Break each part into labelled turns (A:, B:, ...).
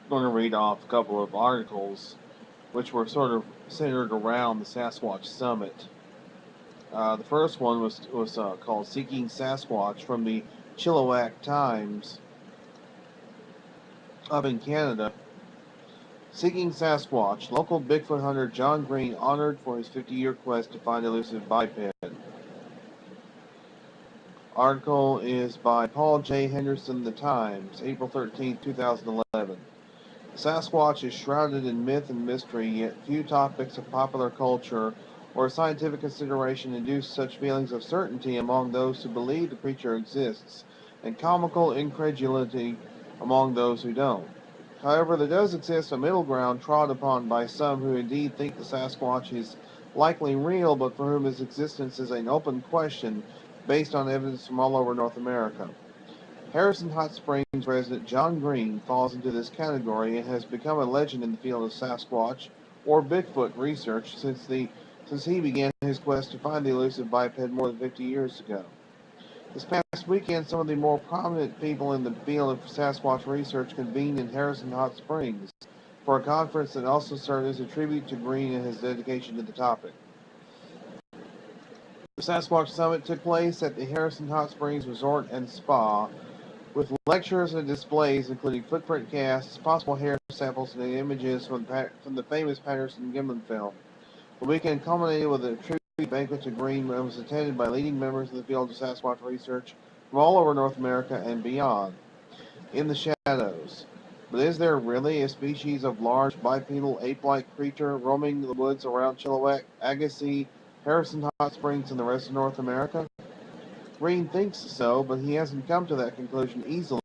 A: going to read off a couple of articles which were sort of centered around the Sasquatch Summit. The first one was called "Seeking Sasquatch" from the Chilliwack Times up in Canada. Seeking Sasquatch, local Bigfoot hunter John Green honored for his 50-year quest to find elusive biped. Article is by Paul J. Henderson, The Times, April 13, 2011. Sasquatch is shrouded in myth and mystery, yet few topics of popular culture or scientific consideration induce such feelings of certainty among those who believe the creature exists, and comical incredulity among those who don't. However, there does exist a middle ground trod upon by some who indeed think the Sasquatch is likely real, but for whom his existence is an open question based on evidence from all over North America. Harrison Hot Springs resident John Green falls into this category and has become a legend in the field of Sasquatch or Bigfoot research since he began his quest to find the elusive biped more than 50 years ago. This past weekend, some of the more prominent people in the field of Sasquatch research convened in Harrison Hot Springs for a conference that also served as a tribute to Green and his dedication to the topic. The Sasquatch Summit took place at the Harrison Hot Springs Resort and Spa, with lectures and displays including footprint casts, possible hair samples, and images from the famous Patterson-Gimlin film. The weekend culminated with a tribute banquet to Green and was attended by leading members of the field of Sasquatch research from all over North America and beyond. In the shadows. But is there really a species of large bipedal ape-like creature roaming the woods around Chilliwack, Agassiz, Harrison Hot Springs, and the rest of North America? Green thinks so, but he hasn't come to that conclusion easily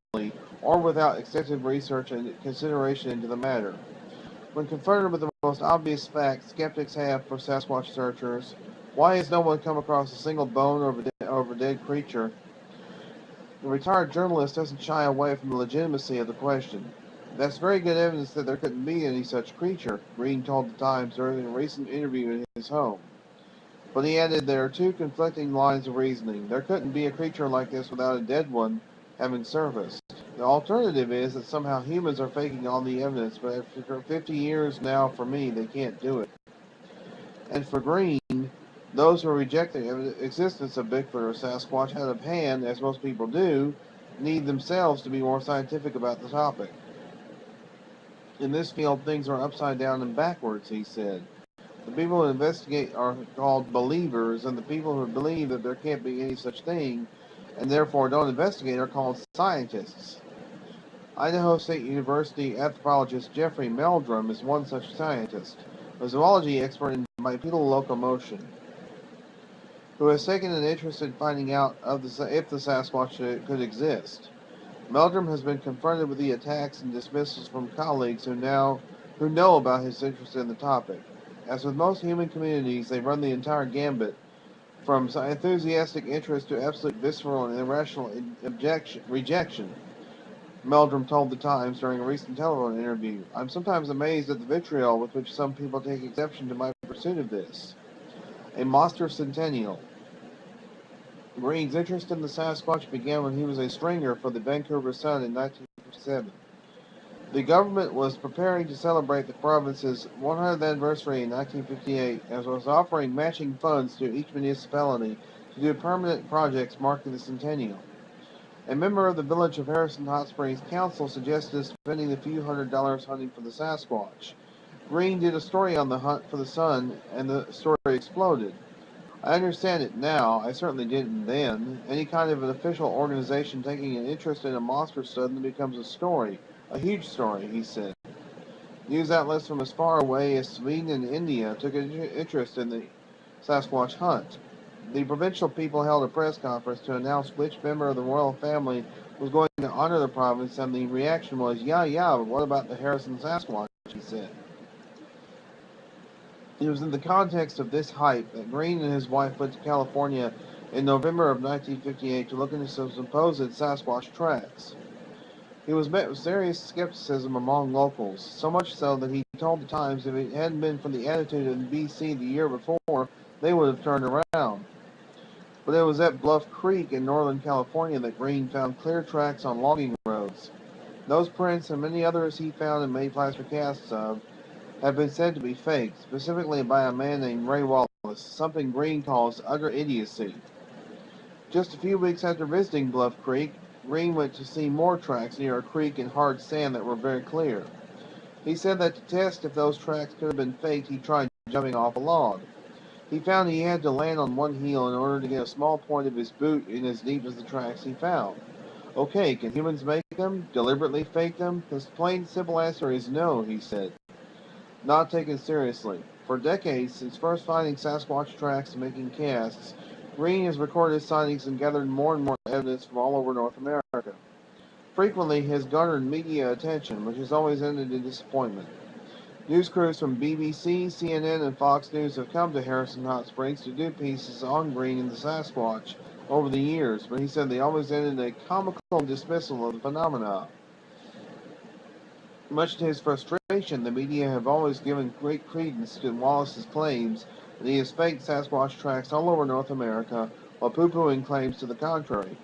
A: or without extensive research and consideration into the matter. When confronted with the most obvious fact skeptics have for Sasquatch searchers, why has no one come across a single bone of a dead creature? The retired journalist doesn't shy away from the legitimacy of the question. That's very good evidence that there couldn't be any such creature, Green told the Times during a recent interview in his home. But he added there are two conflicting lines of reasoning. There couldn't be a creature like this without a dead one having surfaced. The alternative is that somehow humans are faking all the evidence, but after 50 years now, for me, they can't do it. And for Green, those who reject the existence of Bigfoot or Sasquatch out of hand, as most people do, need themselves to be more scientific about the topic. In this field, things are upside down and backwards, he said. The people who investigate are called believers, and the people who believe that there can't be any such thing, and therefore don't investigate, are called scientists. Idaho State University anthropologist Jeffrey Meldrum is one such scientist, a zoology expert in bipedal locomotion, who has taken an interest in finding out if the Sasquatch could exist. Meldrum has been confronted with the attacks and dismissals from colleagues who know about his interest in the topic. As with most human communities, they run the entire gambit, from enthusiastic interest to absolute visceral and irrational rejection, Meldrum told the Times during a recent telephone interview. I'm sometimes amazed at the vitriol with which some people take exception to my pursuit of this. A monster centennial. Green's interest in the Sasquatch began when he was a stringer for the Vancouver Sun in 1957. The government was preparing to celebrate the province's 100th anniversary in 1958 and was offering matching funds to each municipality to do permanent projects marking the centennial. A member of the Village of Harrison Hot Springs Council suggested spending a few $100 hunting for the Sasquatch. Green did a story on the hunt for the Sun, and the story exploded. I understand it now. I certainly didn't then. Any kind of an official organization taking an interest in a monster suddenly becomes a story. A huge story, he said. News outlets from as far away as Sweden and India took an interest in the Sasquatch hunt. The provincial people held a press conference to announce which member of the royal family was going to honor the province, and the reaction was, yeah, but what about the Harrison Sasquatch, he said. It was in the context of this hype that Green and his wife went to California in November of 1958 to look into some supposed Sasquatch tracks. He was met with serious skepticism among locals, so much so that he told the Times if it hadn't been for the attitude in BC the year before, they would have turned around. But it was at Bluff Creek in northern California that Green found clear tracks on logging roads. Those prints and many others he found and made plaster casts of have been said to be faked, specifically by a man named Ray Wallace, something Green calls utter idiocy. Just a few weeks after visiting Bluff Creek, Green went to see more tracks near a creek in hard sand that were very clear. He said that to test if those tracks could have been faked, he tried jumping off a log. He found he had to land on one heel in order to get a small point of his boot in as deep as the tracks he found. Okay, can humans make them? Deliberately fake them? The plain simple answer is no, he said. Not taken seriously. For decades, since first finding Sasquatch tracks and making casts, Green has recorded sightings and gathered more and more evidence from all over North America. Frequently, he has garnered media attention, which has always ended in disappointment. News crews from BBC, CNN, and Fox News have come to Harrison Hot Springs to do pieces on Green and the Sasquatch over the years, but he said they always ended in a comical dismissal of the phenomena. Much to his frustration, the media have always given great credence to Wallace's claims that he has faked Sasquatch tracks all over North America, while poo-pooing claims to the contrary.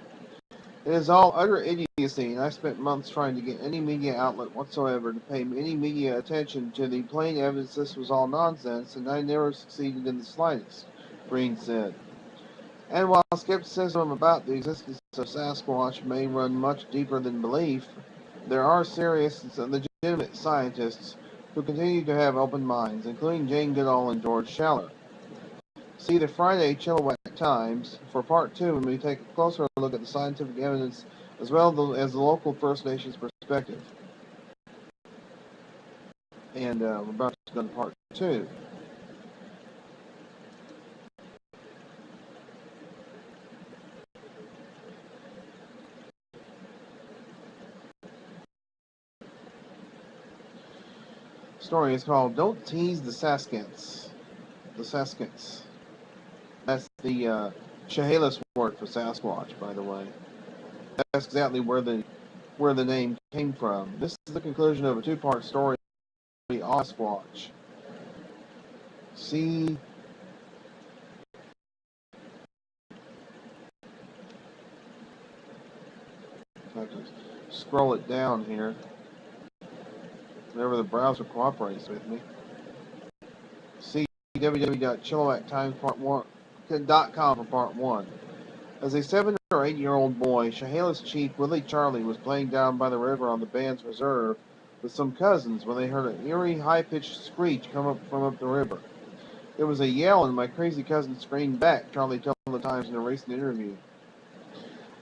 A: It is all utter idiocy, and I spent months trying to get any media outlet whatsoever to pay any media attention to the plain evidence this was all nonsense, and I never succeeded in the slightest, Green said. And while skepticism about the existence of Sasquatch may run much deeper than belief, there are serious and legitimate scientists who continue to have open minds, including Jane Goodall and George Schaller. See the Friday Chilliwack Times for Part 2 when we take a closer look at the scientific evidence as well as the local First Nations perspective. And we're about to go to Part 2. The story is called Don't Tease the Saskats. The Saskats. That's the Chehalis word for Sasquatch, by the way. That's exactly where the name came from. This is the conclusion of a two-part story on Sasquatch. See, I have to scroll it down here. Whenever the browser cooperates with me. See www.chilliwacktimespart1.com for part 1. As a 7 or 8-year-old boy, Chehalis chief Willie Charlie was playing down by the river on the band's reserve with some cousins when they heard an eerie, high-pitched screech come up from up the river. It was a yell, and my crazy cousin screamed back, Charlie told the Times in a recent interview.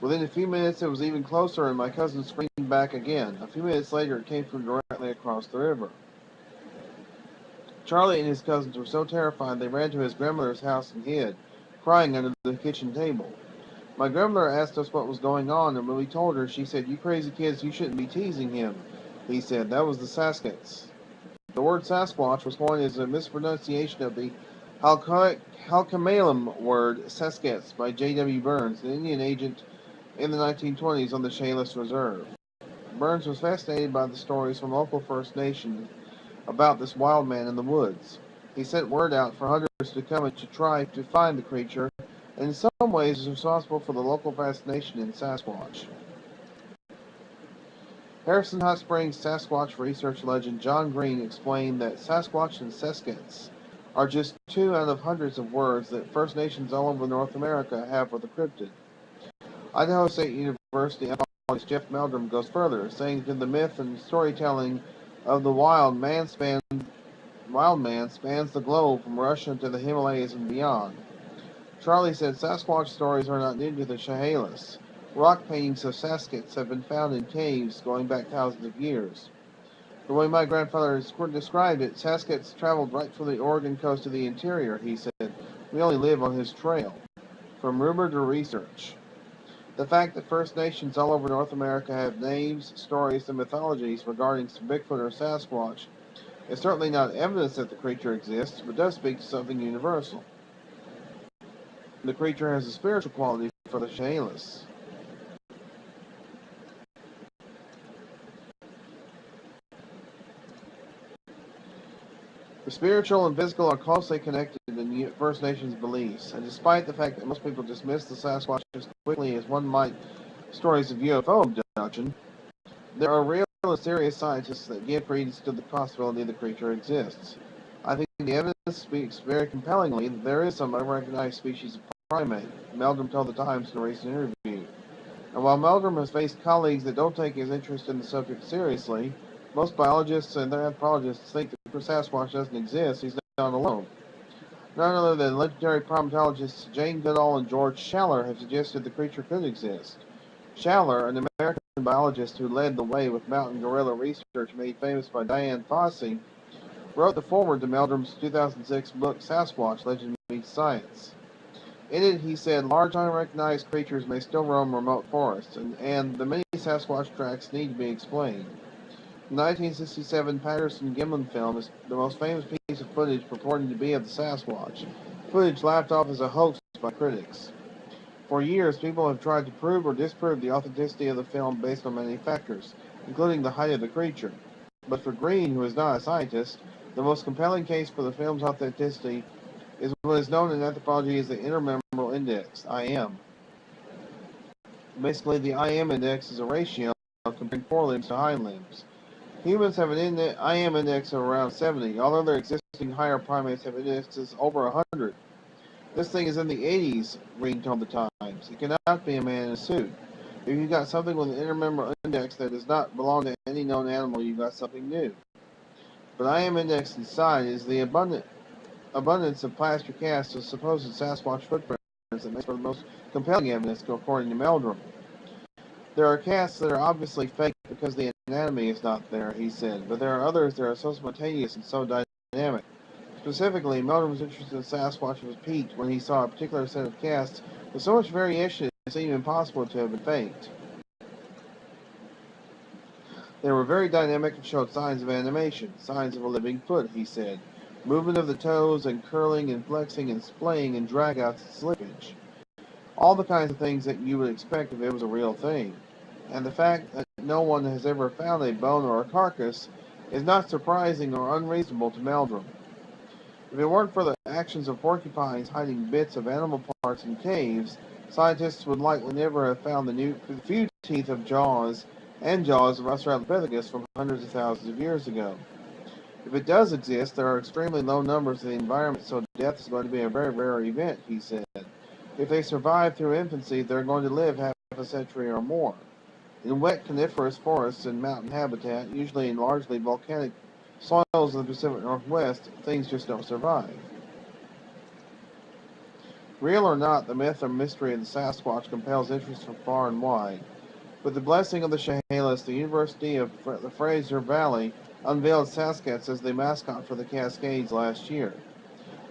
A: Within a few minutes, it was even closer, and my cousin screamed back again. A few minutes later, it came from directly across the river. Charlie and his cousins were so terrified they ran to his grandmother's house and hid, crying under the kitchen table. My grandmother asked us what was going on, and when we told her, she said, "You crazy kids, you shouldn't be teasing him." He said, "That was the Saskats." The word Sasquatch was coined as a mispronunciation of the Halkomelem word Saskats by J.W. Burns, an Indian agent in the 1920s on the Chehalis Reserve. Burns was fascinated by the stories from local First Nations about this wild man in the woods. He sent word out for hunters to come and to try to find the creature, and in some ways is responsible for the local fascination in Sasquatch. Harrison Hot Springs Sasquatch research legend John Green explained that Sasquatch and Saskats are just two out of hundreds of words that First Nations all over North America have for the cryptid. Idaho State University anthropologist Jeff Meldrum goes further, saying that the myth and storytelling of the wild man spans the globe from Russia to the Himalayas and beyond. Charlie said Sasquatch stories are not new to the Chehalis. Rock paintings of Saskats have been found in caves going back thousands of years. The way my grandfather described it, Saskats traveled right from the Oregon coast to the interior, he said. We only live on his trail. From rumor to research. The fact that First Nations all over North America have names, stories, and mythologies regarding Bigfoot or Sasquatch is certainly not evidence that the creature exists, but does speak to something universal. The creature has a spiritual quality for the Chehalis. The spiritual and physical are closely connected in First Nations beliefs, and despite the fact that most people dismiss the Sasquatch as quickly as one might stories of UFO abduction, there are real are serious scientists that give credence to the possibility the creature exists. I think the evidence speaks very compellingly that there is some unrecognized species of primate, Meldrum told the Times in a recent interview. And while Meldrum has faced colleagues that don't take his interest in the subject seriously, most biologists and anthropologists think that Sasquatch doesn't exist. He's not alone. None other than legendary primatologists Jane Goodall and George Schaller have suggested the creature could exist. Schaller, an American biologist who led the way with mountain gorilla research made famous by Diane Fossey, wrote the foreword to Meldrum's 2006 book Sasquatch, Legend Meets Science. In it, he said, large unrecognized creatures may still roam remote forests, and the many Sasquatch tracks need to be explained. The 1967 Patterson-Gimlin film is the most famous piece of footage purporting to be of the Sasquatch, footage laughed off as a hoax by critics. For years, people have tried to prove or disprove the authenticity of the film based on many factors, including the height of the creature. But for Green, who is not a scientist, the most compelling case for the film's authenticity is what is known in anthropology as the intermembrane index, IM. Basically, the IM index is a ratio comparing forelimbs to hind limbs. Humans have an IM index of around 70. All other existing higher primates have indexes over 100. This thing is in the 80s, Green told the Times. It cannot be a man in a suit. If you've got something with an intermembrane index that does not belong to any known animal, you've got something new. But IM index inside is the abundance of plaster casts of supposed Sasquatch footprints that makes for the most compelling evidence, according to Meldrum. There are casts that are obviously fake because the anatomy is not there, he said, but there are others that are so spontaneous and so dynamic. Specifically, Meldrum's interest in Sasquatch was piqued when he saw a particular set of casts with so much variation it seemed impossible to have been faked. They were very dynamic and showed signs of animation, signs of a living foot, he said. Movement of the toes and curling and flexing and splaying and drag-outs and slippage. All the kinds of things that you would expect if it was a real thing. And the fact that no one has ever found a bone or a carcass is not surprising or unreasonable to Meldrum. If it weren't for the actions of porcupines hiding bits of animal parts in caves, scientists would likely never have found the few teeth of jaws of Australopithecus from hundreds of thousands of years ago. If it does exist, there are extremely low numbers in the environment, so death is going to be a very rare event, he said. If they survive through infancy, they're going to live half a century or more. In wet coniferous forests and mountain habitat, usually in largely volcanic soils of the Pacific Northwest, things just don't survive. Real or not, the myth or mystery of the Sasquatch compels interest from far and wide. With the blessing of the Chehalis, the University of the Fraser Valley unveiled Sasquatch as the mascot for the Cascades last year.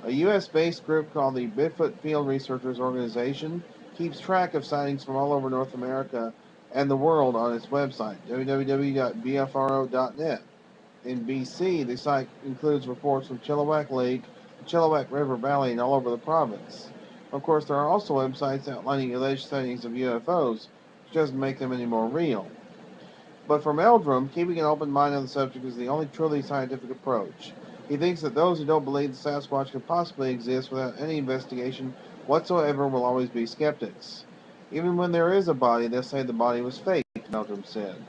A: A U.S.-based group called the Bigfoot Field Researchers Organization keeps track of sightings from all over North America and the world on its website, www.bfro.net. In BC, the site includes reports from Chilliwack Lake, the Chilliwack River Valley, and all over the province. Of course, there are also websites outlining alleged sightings of UFOs, which doesn't make them any more real. But for Meldrum, keeping an open mind on the subject is the only truly scientific approach. He thinks that those who don't believe the Sasquatch could possibly exist without any investigation whatsoever will always be skeptics. Even when there is a body, they'll say the body was fake, Meldrum said.